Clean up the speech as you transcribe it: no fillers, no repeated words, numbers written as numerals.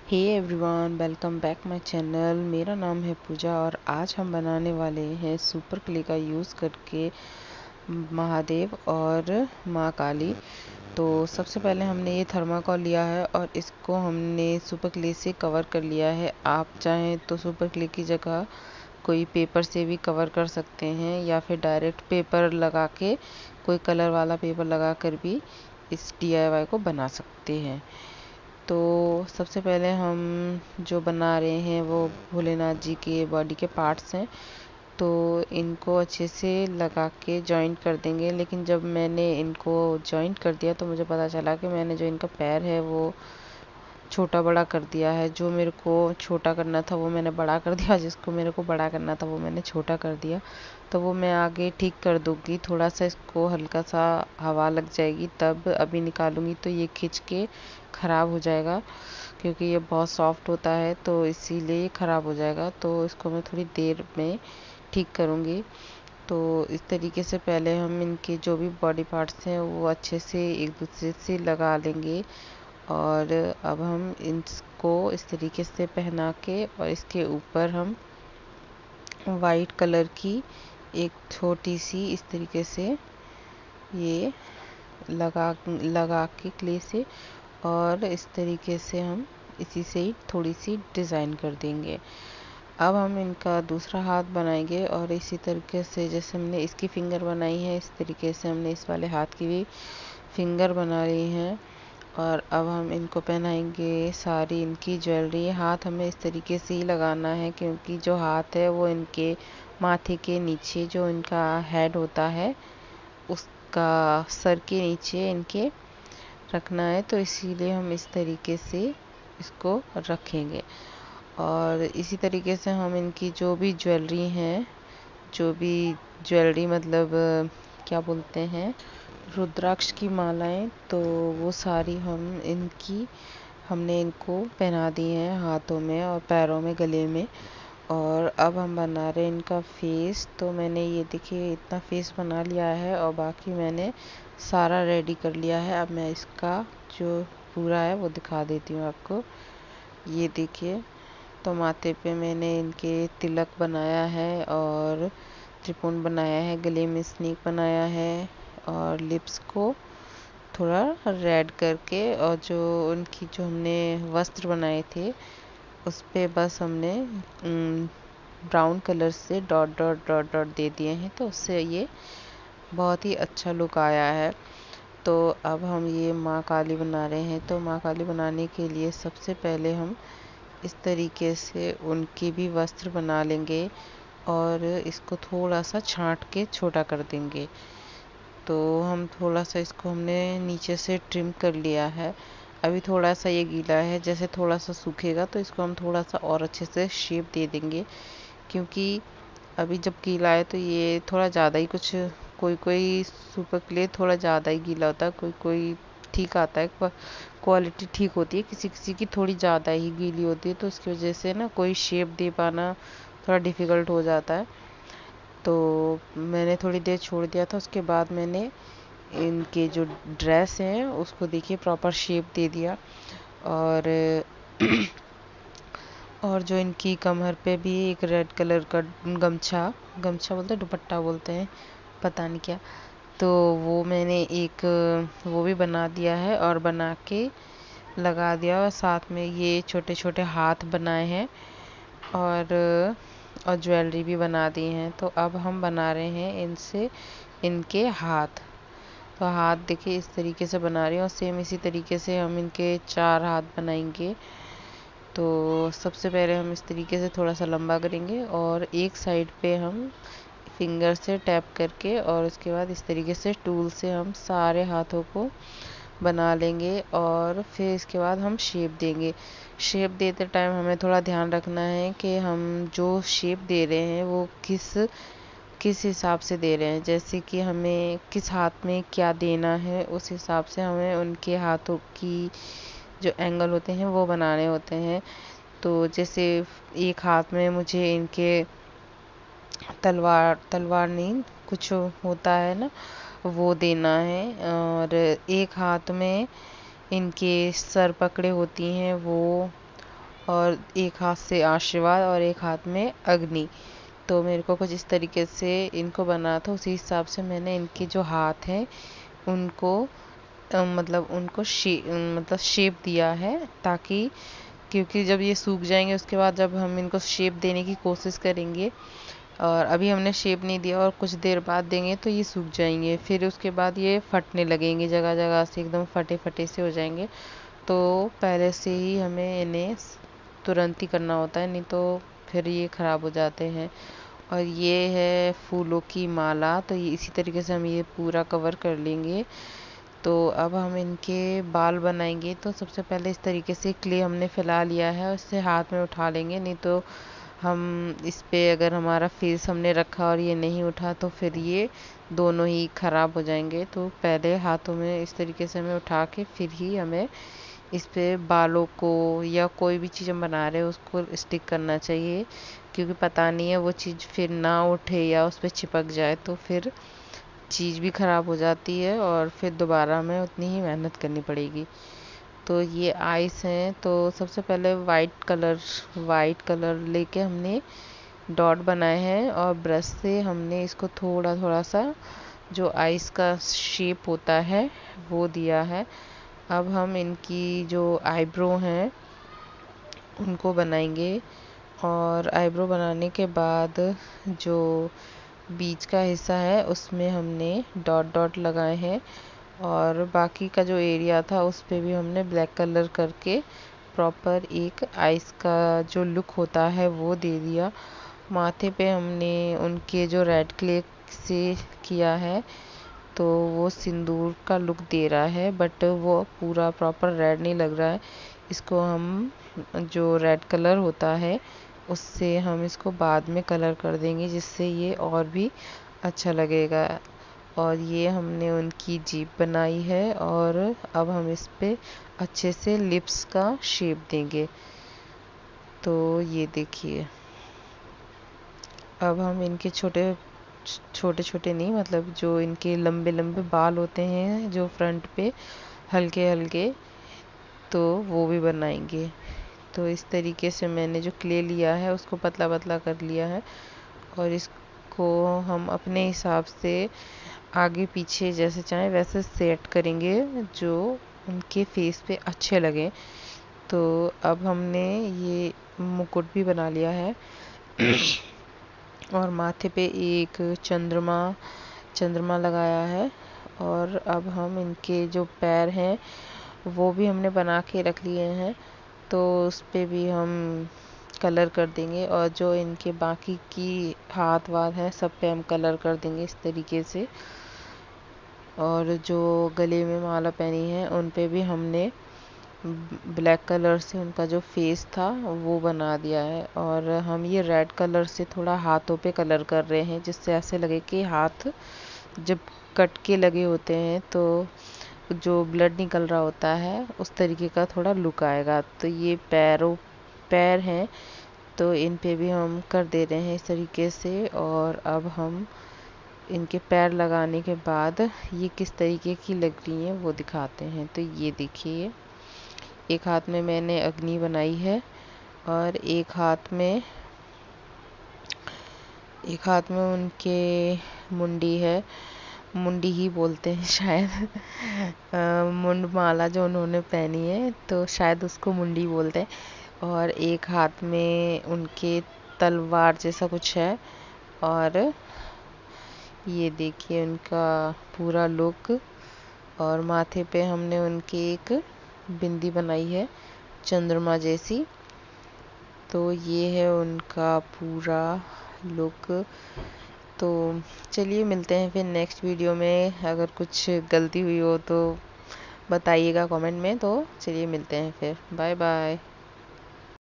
Hey everyone, welcome back my channel. मेरा नाम है पूजा और आज हम बनाने वाले हैं सुपर क्ले का यूज़ करके महादेव और माँ काली। तो सबसे पहले हमने ये थर्माकोल लिया है और इसको हमने सुपर क्ले से कवर कर लिया है। आप चाहें तो सुपर क्ले की जगह कोई पेपर से भी कवर कर सकते हैं या फिर डायरेक्ट पेपर लगा के कोई कलर वाला पेपर लगा कर भी इस DIY को बना सकते हैं। तो सबसे पहले हम जो बना रहे हैं वो भोलेनाथ जी के बॉडी के पार्ट्स हैं। तो इनको अच्छे से लगा के जॉइंट कर देंगे। लेकिन जब मैंने इनको जॉइंट कर दिया तो मुझे पता चला कि मैंने जो इनका पैर है वो छोटा बड़ा कर दिया है। जो मेरे को छोटा करना था वो मैंने बड़ा कर दिया, जिसको मेरे को बड़ा करना था वो मैंने छोटा कर दिया। तो वो मैं आगे ठीक कर दूँगी। थोड़ा सा इसको हल्का सा हवा लग जाएगी तब अभी निकालूँगी तो ये खिंच के ख़राब हो जाएगा, क्योंकि ये बहुत सॉफ्ट होता है तो इसीलिए ये ख़राब हो जाएगा। तो इसको मैं थोड़ी देर में ठीक करूँगी। तो इस तरीके से पहले हम इनके जो भी बॉडी पार्ट्स हैं वो अच्छे से एक दूसरे से लगा लेंगे। और अब हम इसको इस तरीके से पहना के और इसके ऊपर हम वाइट कलर की एक छोटी सी इस तरीके से ये लगा के क्ले से, और इस तरीके से हम इसी से ही थोड़ी सी डिज़ाइन कर देंगे। अब हम इनका दूसरा हाथ बनाएंगे और इसी तरीके से जैसे हमने इसकी फिंगर बनाई है इस तरीके से हमने इस वाले हाथ की भी फिंगर बना रही हैं। और अब हम इनको पहनाएंगे सारी इनकी ज्वेलरी। हाथ हमें इस तरीके से ही लगाना है क्योंकि जो हाथ है वो इनके माथे के नीचे जो इनका हेड होता है उसका सर के नीचे इनके रखना है। तो इसीलिए हम इस तरीके से इसको रखेंगे। और इसी तरीके से हम इनकी जो भी ज्वेलरी हैं, जो भी ज्वेलरी मतलब क्या बोलते हैं, रुद्राक्ष की मालाएं, तो वो सारी हमने इनको पहना दी हैं हाथों में और पैरों में, गले में। और अब हम बना रहे हैं इनका फेस। तो मैंने ये देखिए इतना फेस बना लिया है और बाकी मैंने सारा रेडी कर लिया है। अब मैं इसका जो पूरा है वो दिखा देती हूँ आपको। ये देखिए, तो माथे पे मैंने इनके तिलक बनाया है और त्रिपुंड बनाया है, गले में स्नेक बनाया है और लिप्स को थोड़ा रेड करके, और जो उनकी जो हमने वस्त्र बनाए थे उस पे बस हमने ब्राउन कलर से डॉट डॉट डॉट डॉट दे दिए हैं, तो उससे ये बहुत ही अच्छा लुक आया है। तो अब हम ये माँ काली बना रहे हैं। तो माँ काली बनाने के लिए सबसे पहले हम इस तरीके से उनके भी वस्त्र बना लेंगे और इसको थोड़ा सा छांट के छोटा कर देंगे। तो हम थोड़ा सा इसको हमने नीचे से ट्रिम कर लिया है। अभी थोड़ा सा ये गीला है, जैसे थोड़ा सा सूखेगा तो इसको हम थोड़ा सा और अच्छे से शेप दे देंगे। क्योंकि अभी जब गीला है तो ये थोड़ा ज़्यादा ही कुछ, कोई कोई सुपर क्ले थोड़ा ज़्यादा ही गीला होता है, कोई कोई ठीक आता है, क्वालिटी ठीक होती है, किसी किसी की थोड़ी ज़्यादा ही गीली होती है। तो उसकी वजह से ना कोई शेप दे पाना थोड़ा डिफ़िकल्ट हो जाता है। तो मैंने थोड़ी देर छोड़ दिया था, उसके बाद मैंने इनके जो ड्रेस हैं उसको देखिए प्रॉपर शेप दे दिया। और और जो इनकी कमर पे भी एक रेड कलर का गमछा, गमछा बोलते हैं, दुपट्टा बोलते हैं, पता नहीं क्या, तो वो मैंने एक वो भी बना दिया है और बना के लगा दिया। और साथ में ये छोटे छोटे हाथ बनाए हैं और ज्वेलरी भी बना दी हैं। तो अब हम बना रहे हैं इनसे इनके हाथ। तो हाथ देखिए इस तरीके से बना रही हूँ और सेम इसी तरीके से हम इनके 4 हाथ बनाएंगे। तो सबसे पहले हम इस तरीके से थोड़ा सा लंबा करेंगे और एक साइड पे हम फिंगर से टैप करके और उसके बाद इस तरीके से टूल से हम सारे हाथों को बना लेंगे। और फिर इसके बाद हम शेप देंगे। शेप देते टाइम हमें थोड़ा ध्यान रखना है कि हम जो शेप दे रहे हैं वो किस किस हिसाब से दे रहे हैं, जैसे कि हमें किस हाथ में क्या देना है उस हिसाब से हमें उनके हाथों की जो एंगल होते हैं वो बनाने होते हैं। तो जैसे एक हाथ में मुझे इनके तलवार तलवार नहीं, कुछ होता है ना, वो देना है। और एक हाथ में इनके सर पकड़े होती हैं वो, और एक हाथ से आशीर्वाद और एक हाथ में अग्नि। तो मेरे को कुछ इस तरीके से इनको बना था, उसी हिसाब से मैंने इनके जो हाथ हैं उनको मतलब उनको मतलब शेप दिया है, ताकि क्योंकि जब ये सूख जाएंगे उसके बाद जब हम इनको शेप देने की कोशिश करेंगे, और अभी हमने शेप नहीं दिया और कुछ देर बाद देंगे तो ये सूख जाएंगे, फिर उसके बाद ये फटने लगेंगे, जगह जगह से एकदम फटे फटे से हो जाएंगे। तो पहले से ही हमें इन्हें तुरंत ही करना होता है, नहीं तो फिर ये ख़राब हो जाते हैं। और ये है फूलों की माला, तो ये इसी तरीके से हम ये पूरा कवर कर लेंगे। तो अब हम इनके बाल बनाएंगे। तो सबसे पहले इस तरीके से क्ले हमने फैला लिया है, उससे हाथ में उठा लेंगे, नहीं तो हम इस पे अगर हमारा फेस हमने रखा और ये नहीं उठा तो फिर ये दोनों ही ख़राब हो जाएंगे। तो पहले हाथों में इस तरीके से हमें उठा के फिर ही हमें इस पे बालों को या कोई भी चीज़ हम बना रहे हैं उसको स्टिक करना चाहिए, क्योंकि पता नहीं है वो चीज़ फिर ना उठे या उस पर चिपक जाए तो फिर चीज़ भी ख़राब हो जाती है और फिर दोबारा हमें उतनी ही मेहनत करनी पड़ेगी। तो ये आइस हैं, तो सबसे पहले वाइट कलर लेके हमने डॉट बनाए हैं और ब्रश से हमने इसको थोड़ा थोड़ा सा जो आइस का शेप होता है वो दिया है। अब हम इनकी जो आईब्रो हैं उनको बनाएंगे, और आईब्रो बनाने के बाद जो बीच का हिस्सा है उसमें हमने डॉट डॉट लगाए हैं, और बाकी का जो एरिया था उस पे भी हमने ब्लैक कलर करके प्रॉपर एक आइस का जो लुक होता है वो दे दिया। माथे पे हमने उनके जो रेड क्ले से किया है तो वो सिंदूर का लुक दे रहा है, बट वो पूरा प्रॉपर रेड नहीं लग रहा है। इसको हम जो रेड कलर होता है उससे हम इसको बाद में कलर कर देंगे, जिससे ये और भी अच्छा लगेगा। और ये हमने उनकी जीभ बनाई है, और अब हम इस पे अच्छे से लिप्स का शेप देंगे। तो ये देखिए, अब हम इनके छोटे छोटे छोटे नहीं, मतलब जो इनके लंबे लंबे बाल होते हैं जो फ्रंट पे हल्के हल्के, तो वो भी बनाएंगे। तो इस तरीके से मैंने जो क्ले लिया है उसको पतला पतला कर लिया है, और इसको हम अपने हिसाब से आगे पीछे जैसे चाहें वैसे सेट करेंगे जो उनके फेस पे अच्छे लगे। तो अब हमने ये मुकुट भी बना लिया है और माथे पे एक चंद्रमा लगाया है। और अब हम इनके जो पैर हैं वो भी हमने बना के रख लिए हैं, तो उस पे भी हम कलर कर देंगे, और जो इनके बाकी की हाथ वाथ हैं सब पे हम कलर कर देंगे इस तरीके से। और जो गले में माला पहनी है उन पे भी हमने ब्लैक कलर से उनका जो फेस था वो बना दिया है, और हम ये रेड कलर से थोड़ा हाथों पे कलर कर रहे हैं, जिससे ऐसे लगे कि हाथ जब कट के लगे होते हैं तो जो ब्लड निकल रहा होता है उस तरीके का थोड़ा लुक आएगा। तो ये पैर हैं, तो इन पे भी हम कर दे रहे हैं इस तरीके से। और अब हम इनके पैर लगाने के बाद ये किस तरीके की लग रही हैं वो दिखाते हैं। तो ये देखिए, एक हाथ में मैंने अग्नि बनाई है, और एक हाथ में उनके मुंडी है, मुंडी ही बोलते हैं शायद मुंड माला जो उन्होंने पहनी है तो शायद उसको मुंडी बोलते हैं। और एक हाथ में उनके तलवार जैसा कुछ है, और ये देखिए उनका पूरा लुक। और माथे पे हमने उनकी एक बिंदी बनाई है चंद्रमा जैसी। तो ये है उनका पूरा लुक। तो चलिए मिलते हैं फिर नेक्स्ट वीडियो में। अगर कुछ गलती हुई हो तो बताइएगा कमेंट में। तो चलिए मिलते हैं फिर, बाय बाय।